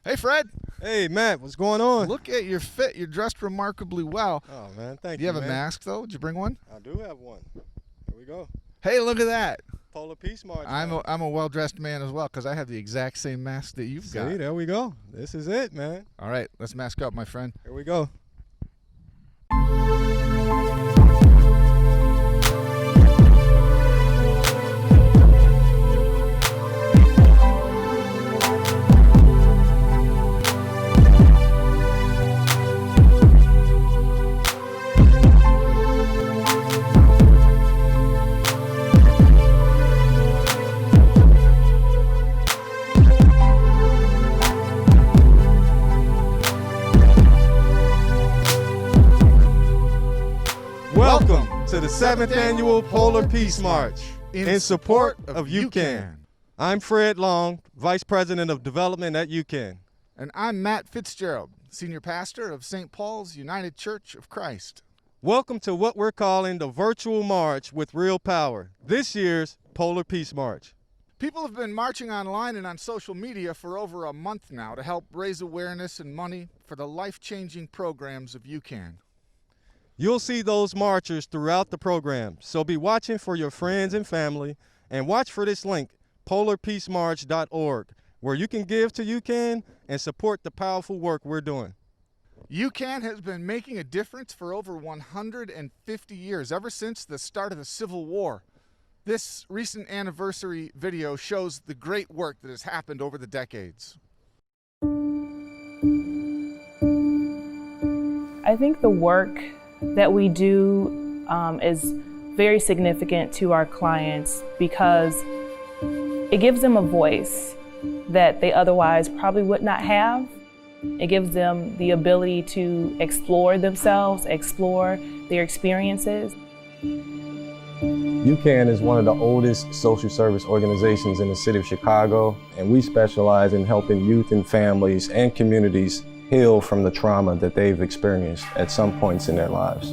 Hey, Fred. Hey, Matt, what's going on? Look at your fit. You're dressed remarkably well. Oh, man, thank Do you you, have a man. mask, though? Did you bring one? I do have one. Here we go. Hey, look at that. Polar Peace March, I'm man. a well-dressed man as well because I have the exact same mask that you've See, got. there we go. This is it, man. All right, let's mask up, my friend. Here we go. Welcome to the 7th annual Polar Peace March in support of UCAN. I'm Fred Long, Vice President of Development at UCAN. And I'm Matt Fitzgerald, Senior Pastor of St. Paul's United Church of Christ. Welcome to what we're calling the Virtual March with Real Power, this year's Polar Peace March. People have been marching online and on social media for over a month now to help raise awareness and money for the life-changing programs of UCAN. You'll see those marchers throughout the program, so be watching for your friends and family, and watch for this link, polarpeacemarch.org, where you can give to UCAN and support the powerful work we're doing. UCAN has been making a difference for over 150 years, ever since the start of the Civil War. This recent anniversary video shows the great work that has happened over the decades. I think the work that we do is very significant to our clients because it gives them a voice that they otherwise probably would not have. It gives them the ability to explore themselves, explore their experiences. UCAN is one of the oldest social service organizations in the city of Chicago, and we specialize in helping youth and families and communities heal from the trauma that they've experienced at some points in their lives.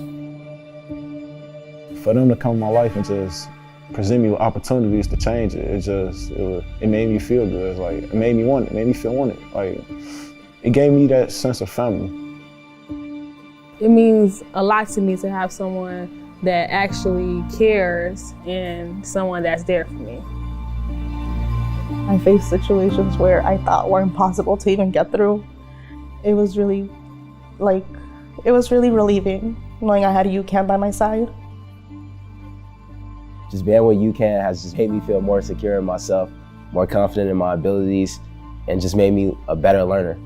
For them to come in my life and just present me with opportunities to change it, it made me feel good. It's like, it made me want it, made me feel wanted. Like, it gave me that sense of family. It means a lot to me to have someone that actually cares and someone that's there for me. I faced situations where I thought were impossible to even get through. It was really relieving knowing I had UCAN by my side. Just being with UCAN has just made me feel more secure in myself, more confident in my abilities, and just made me a better learner.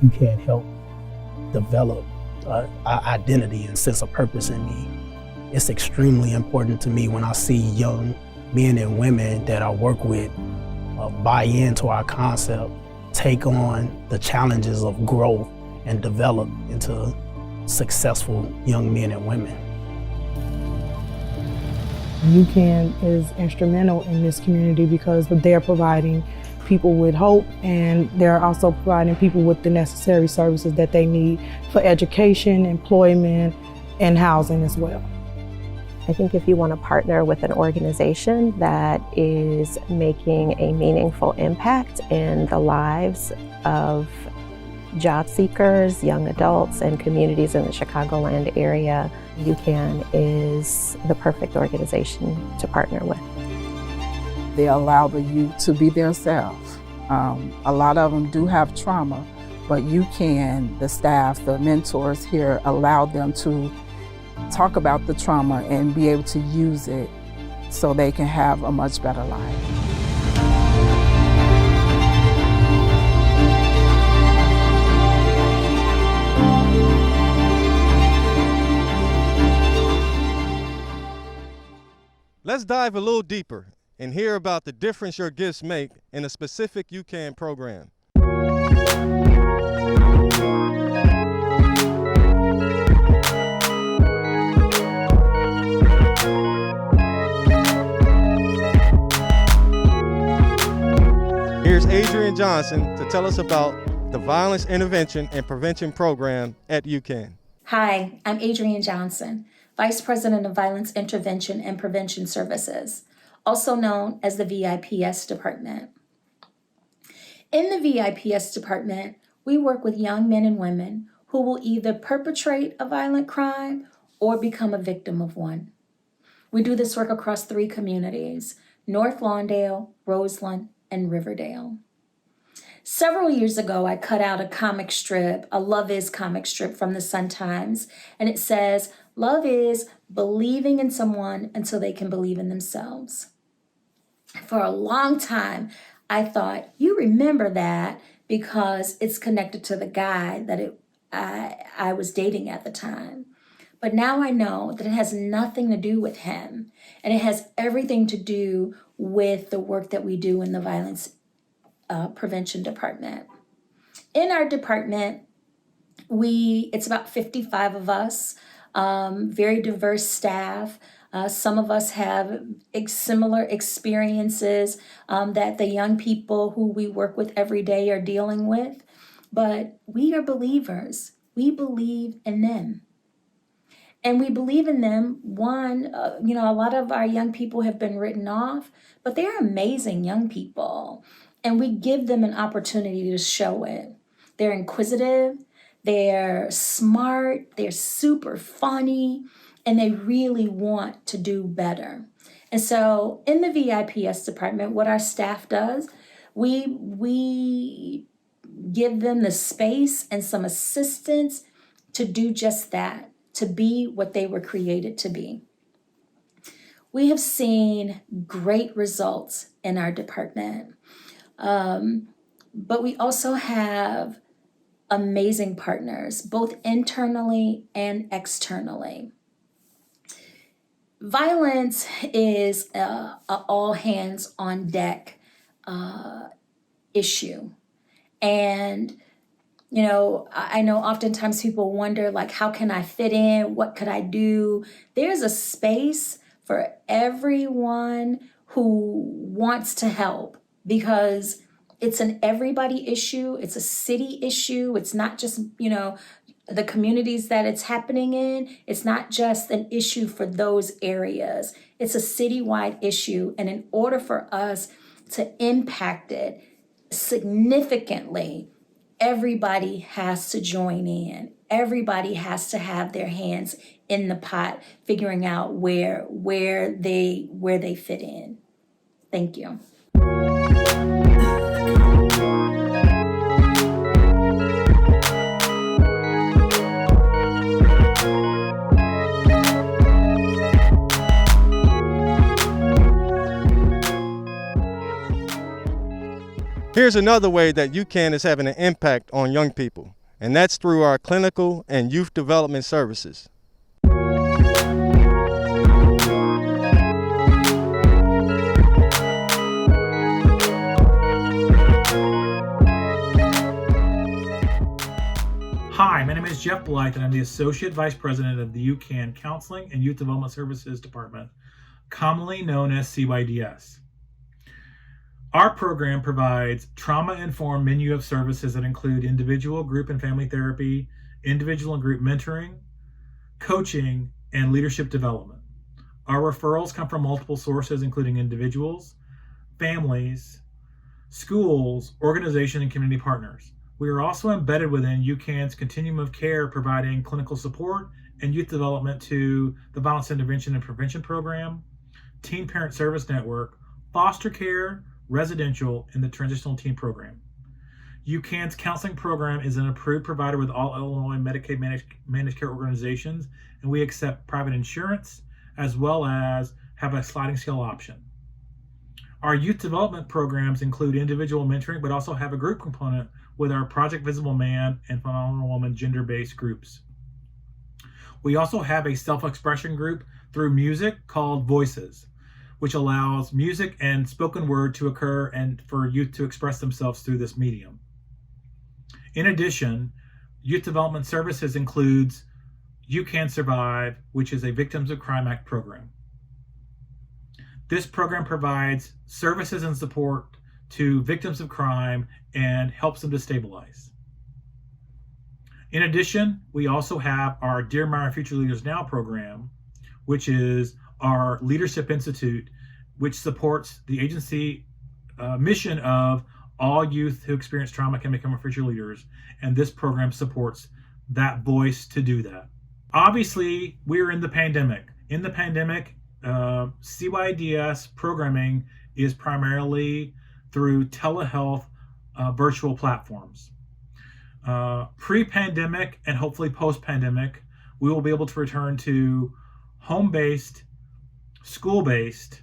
UCAN help develop our identity and sense of purpose in me. It's extremely important to me when I see young men and women that I work with buy into our concept, take on the challenges of growth, and develop into successful young men and women. UCAN is instrumental in this community because they're providing people with hope, and they're also providing people with the necessary services that they need for education, employment, and housing as well. I think if you want to partner with an organization that is making a meaningful impact in the lives of job seekers, young adults, and communities in the Chicagoland area, UCAN is the perfect organization to partner with. They allow the youth to be themselves. A lot of them do have trauma, but UCAN, the staff, the mentors here, allow them to talk about the trauma and be able to use it so they can have a much better life. Let's dive a little deeper and hear about the difference your gifts make in a specific UCAN program. Here's Adrienne Johnson to tell us about the Violence Intervention and Prevention Program at UCAN. Hi, I'm Adrienne Johnson, Vice President of Violence Intervention and Prevention Services, also known as the VIPS Department. In the VIPS department, we work with young men and women who will either perpetrate a violent crime or become a victim of one. We do this work across 3 communities: North Lawndale, Roseland, and Riverdale. Several years ago, I cut out a comic strip, a Love Is comic strip from the Sun-Times, and it says, "Love is believing in someone until they can believe in themselves." For a long time, I thought, you remember that because it's connected to the guy that I was dating at the time. But now I know that it has nothing to do with him, and it has everything to do with the work that we do in the violence prevention department. In our department, it's about 55 of us, very diverse staff. Some of us have similar experiences that the young people who we work with every day are dealing with, but we are believers. We believe in them. And we believe in them. One, a lot of our young people have been written off, but they're amazing young people. And we give them an opportunity to show it. They're inquisitive, they're smart, they're super funny, and they really want to do better. And so in the VIPS department, what our staff does, we give them the space and some assistance to do just that, to be what they were created to be. We have seen great results in our department, but we also have amazing partners, both internally and externally. Violence is a all hands on deck issue. And, I know oftentimes people wonder, like, how can I fit in? What could I do? There's a space for everyone who wants to help, because it's an everybody issue. It's a city issue. It's not just, the communities that it's happening in. It's not just an issue for those areas. It's a citywide issue. And in order for us to impact it significantly, everybody has to join in. Everybody has to have their hands in the pot, figuring out where they fit in. Thank you. Here's another way that UCAN is having an impact on young people, and that's through our clinical and youth development services. Hi, my name is Jeff Blythe, and I'm the Associate Vice President of the UCAN Counseling and Youth Development Services Department, commonly known as CYDS. Our program provides trauma-informed menu of services that include individual, group, and family therapy, individual and group mentoring, coaching, and leadership development. Our referrals come from multiple sources, including individuals, families, schools, organizations, and community partners. We are also embedded within UCAN's continuum of care, providing clinical support and youth development to the Violence Intervention and Prevention Program, Teen Parent Service Network, foster care, residential, and the Transitional Teen Program. UCAN's counseling program is an approved provider with all Illinois Medicaid managed care organizations, and we accept private insurance as well as have a sliding scale option. Our youth development programs include individual mentoring, but also have a group component with our Project Visible Man and Phenomenal Woman gender-based groups. We also have a self-expression group through music called Voices, which allows music and spoken word to occur and for youth to express themselves through this medium. In addition, Youth Development Services includes You Can Survive, which is a Victims of Crime Act program. This program provides services and support to victims of crime and helps them to stabilize. In addition, we also have our Dear Myra Future Leaders Now program, which is our Leadership Institute, which supports the agency mission of All youth who experience trauma can become future leaders, and this program supports that voice to do that. Obviously, we're in the pandemic. In the pandemic, CYDS programming is primarily through telehealth virtual platforms. Pre-pandemic and hopefully post-pandemic, we will be able to return to home-based, school-based,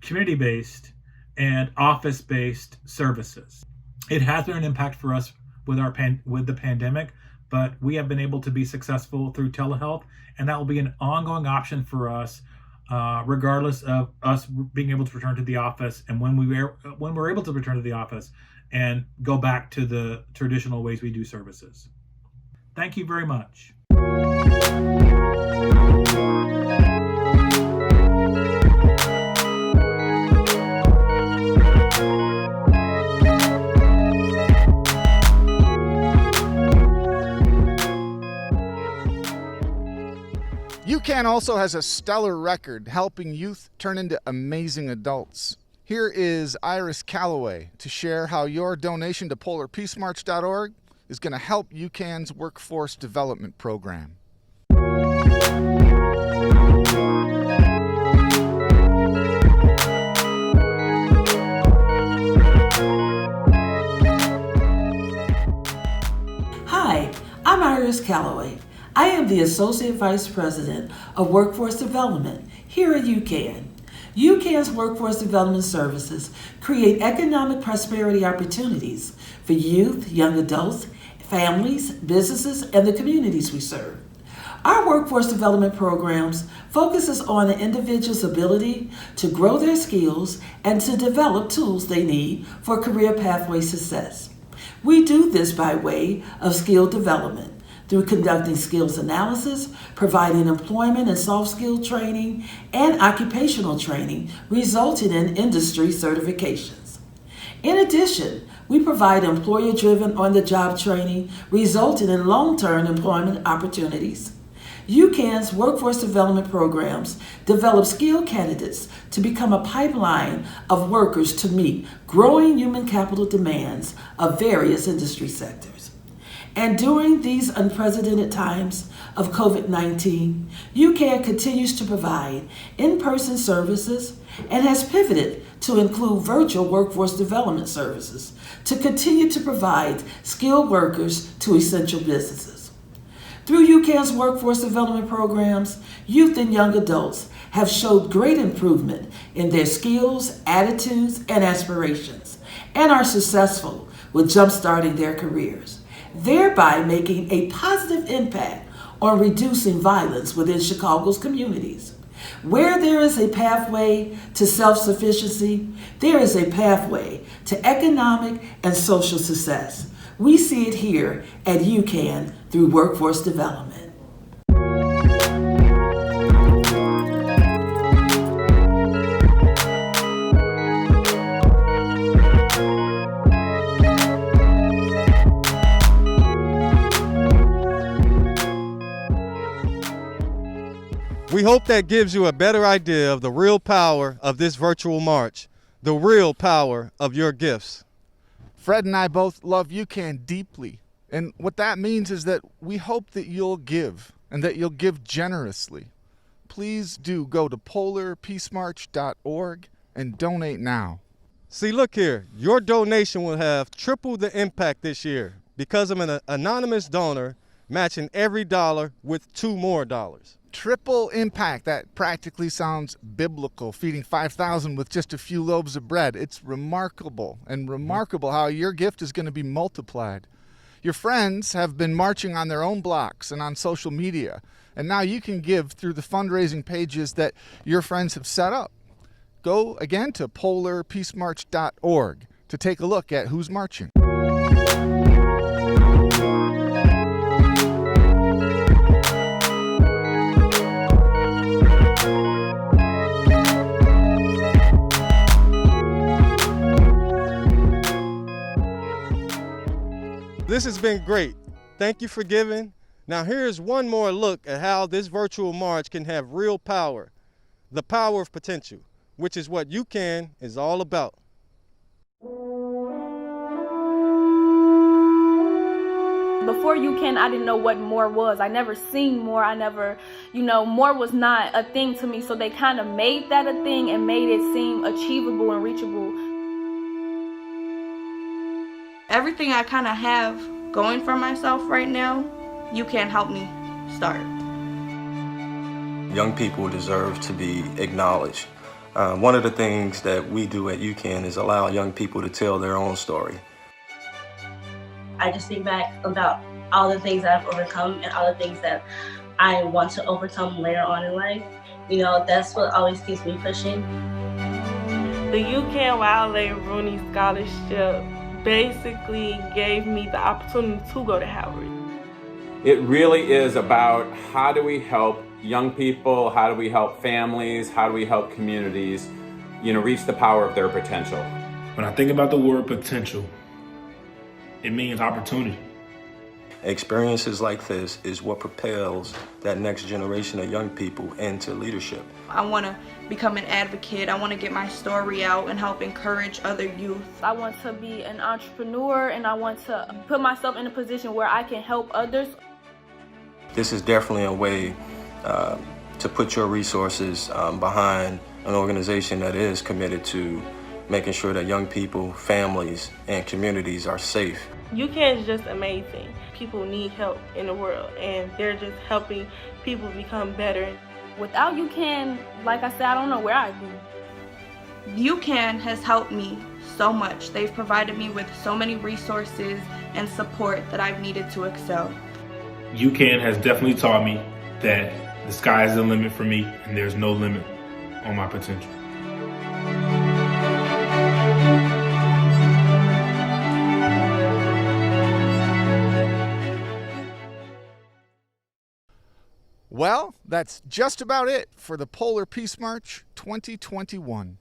community-based, and office-based services. It has been an impact for us with the pandemic, but we have been able to be successful through telehealth, and that will be an ongoing option for us, regardless of us being able to return to the office, and when we're able to return to the office and go back to the traditional ways we do services. Thank you very much. UCAN also has a stellar record helping youth turn into amazing adults. Here is Iris Calloway to share how your donation to PolarPeaceMarch.org is going to help UCAN's workforce development program. Hi, I'm Iris Calloway. I am the Associate Vice President of Workforce Development here at UCAN. UCAN's Workforce Development Services create economic prosperity opportunities for youth, young adults, families, businesses, and the communities we serve. Our workforce development programs focuses on an individual's ability to grow their skills and to develop tools they need for career pathway success. We do this by way of skill development, through conducting skills analysis, providing employment and soft skill training, and occupational training, resulting in industry certifications. In addition, we provide employer-driven on-the-job training, resulting in long-term employment opportunities. UCAN's workforce development programs develop skilled candidates to become a pipeline of workers to meet growing human capital demands of various industry sectors. And during these unprecedented times of COVID-19, UCAN continues to provide in-person services and has pivoted to include virtual workforce development services to continue to provide skilled workers to essential businesses. Through UCAN's workforce development programs, youth and young adults have showed great improvement in their skills, attitudes, and aspirations, and are successful with jumpstarting their careers, thereby making a positive impact on reducing violence within Chicago's communities. Where there is a pathway to self-sufficiency, there is a pathway to economic and social success. We see it here at UCAN through workforce development. We hope that gives you a better idea of the real power of this virtual march, the real power of your gifts. Fred and I both love UCAN deeply, and what that means is that we hope that you'll give, and that you'll give generously. Please do go to PolarPeaceMarch.org and donate now. See, look here, your donation will have triple the impact this year because of an anonymous donor matching every dollar with $2 more. Triple impact. That practically sounds biblical, feeding 5,000 with just a few loaves of bread. It's remarkable, and remarkable how your gift is going to be multiplied. Your friends have been marching on their own blocks and on social media, and now you can give through the fundraising pages that your friends have set up. Go again to PolarPeaceMarch.org to take a look at who's marching. This has been great. Thank you for giving. Now here's one more look at how this virtual march can have real power, the power of potential, which is what UCAN is all about. before UCAN, I didn't know what more was. I never seen more. I never, more was not a thing to me. So they kind of made that a thing and made it seem achievable and reachable. Everything I kind of have going for myself right now, UCAN helped me start. Young people deserve to be acknowledged. One of the things that we do at UCAN is allow young people to tell their own story. I just think back about all the things that I've overcome and all the things that I want to overcome later on in life. That's what always keeps me pushing. The UCAN Wale Rooney Scholarship basically gave me the opportunity to go to Howard. It really is about how do we help young people, how do we help families, how do we help communities, reach the power of their potential. When I think about the word potential, it means opportunity. Experiences like this is what propels that next generation of young people into leadership. I want to become an advocate. I want to get my story out and help encourage other youth. I want to be an entrepreneur, and I want to put myself in a position where I can help others. This is definitely a way to put your resources behind an organization that is committed to making sure that young people, families, and communities are safe. UCAN is just amazing. People need help in the world, and they're just helping people become better. Without UCAN, like I said, I don't know where I'd be. UCAN has helped me so much. They've provided me with so many resources and support that I've needed to excel. UCAN has definitely taught me that the sky is the limit for me, and there's no limit on my potential. Well, that's just about it for the Polar Peace March 2021.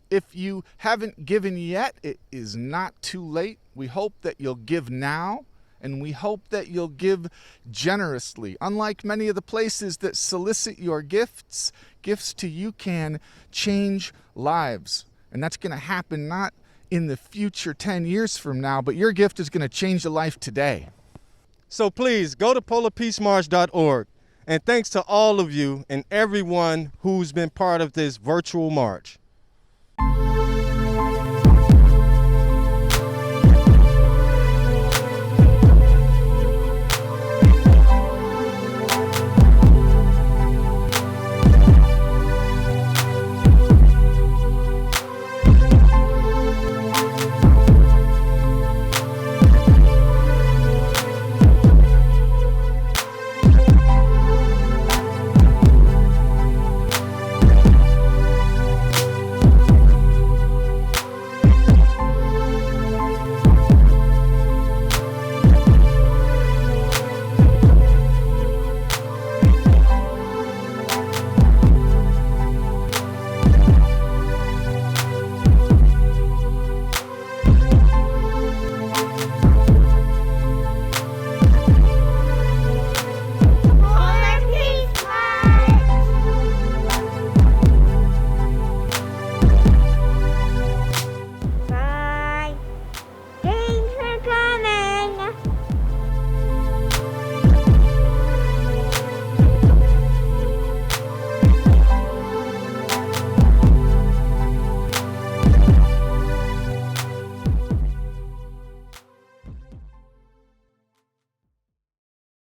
If you haven't given yet, it is not too late. We hope that you'll give now, and we hope that you'll give generously. Unlike many of the places that solicit your gifts, gifts to UCAN change lives. And that's going to happen not in the future 10 years from now, but your gift is going to change a life today. So please go to polarpeacemarch.org. And thanks to all of you and everyone who's been part of this virtual march.